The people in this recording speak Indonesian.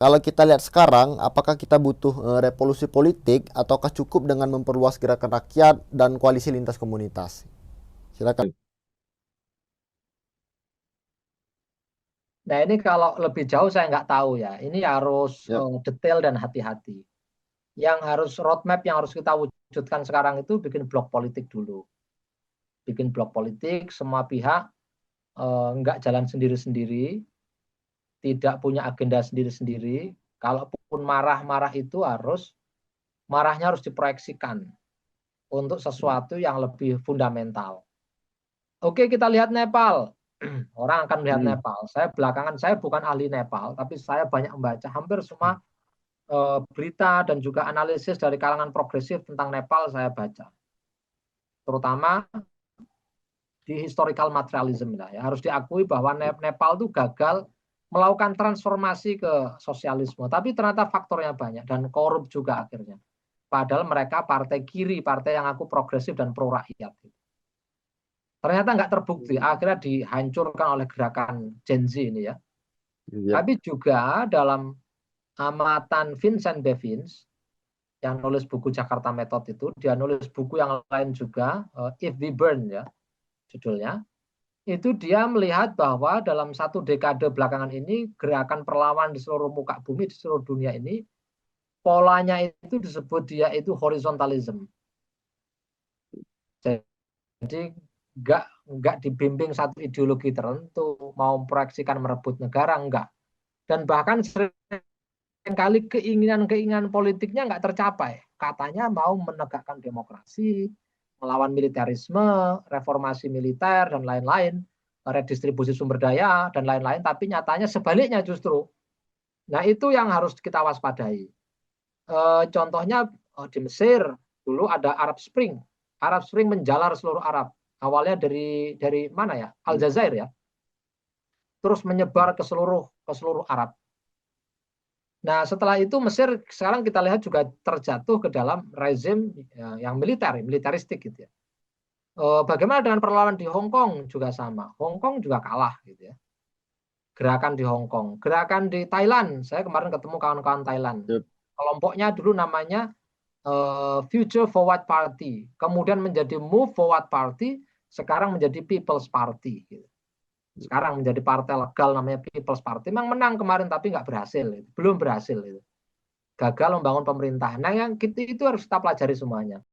kalau kita lihat sekarang, apakah kita butuh revolusi politik ataukah cukup dengan memperluas gerakan rakyat dan koalisi lintas komunitas? Silakan. Nah ini kalau lebih jauh saya nggak tahu ya. Ini harus Ya. detail dan hati-hati. Yang harus roadmap yang harus kita wujudkan sekarang itu bikin blok politik dulu. Bikin blok politik, semua pihak nggak jalan sendiri-sendiri, tidak punya agenda sendiri-sendiri. Kalaupun marah-marah itu marahnya harus diproyeksikan untuk sesuatu yang lebih fundamental. Oke, kita lihat Nepal. Orang akan melihat Hmm. Nepal. Saya bukan ahli Nepal, tapi saya banyak membaca hampir semua berita dan juga analisis dari kalangan progresif tentang Nepal saya baca. Terutama di historical materialism lah ya. Harus diakui bahwa Nepal itu gagal melakukan transformasi ke sosialisme, tapi ternyata faktornya banyak dan korup juga akhirnya. Padahal mereka partai kiri, partai yang aku progresif dan pro rakyat. Ternyata nggak terbukti, akhirnya dihancurkan oleh gerakan Gen Z ini ya. Ya. Tapi juga dalam amatan Vincent Bevins yang nulis buku Jakarta Method itu, dia nulis buku yang lain juga, If We Burn ya, judulnya. Itu dia melihat bahwa dalam satu dekade belakangan ini gerakan perlawanan di seluruh muka bumi, di seluruh dunia ini, polanya itu disebut dia itu horizontalism. Jadi nggak dibimbing satu ideologi tertentu, mau memproyeksikan merebut negara, enggak. Dan bahkan seringkali keinginan-keinginan politiknya nggak tercapai. Katanya mau menegakkan demokrasi, melawan militerisme, reformasi militer, dan lain-lain, redistribusi sumber daya, dan lain-lain, tapi nyatanya sebaliknya justru. Nah itu yang harus kita waspadai. Contohnya di Mesir, dulu ada Arab Spring. Arab Spring menjalar seluruh Arab. Awalnya dari mana ya? Aljazair ya. Terus menyebar ke seluruh Arab. Nah, setelah itu Mesir sekarang kita lihat juga terjatuh ke dalam rezim yang militeristik gitu ya. Bagaimana dengan perlawanan di Hong Kong juga sama. Hong Kong juga kalah gitu ya. Gerakan di Hong Kong, gerakan di Thailand. Saya kemarin ketemu kawan-kawan Thailand. Ya. Kelompoknya dulu namanya Future Forward Party, kemudian menjadi Move Forward Party, sekarang menjadi People's Party. Gitu. Sekarang menjadi partai legal namanya People's Party. Memang menang kemarin tapi nggak berhasil, belum berhasil. Gagal membangun pemerintahan. Nah yang itu harus kita pelajari semuanya.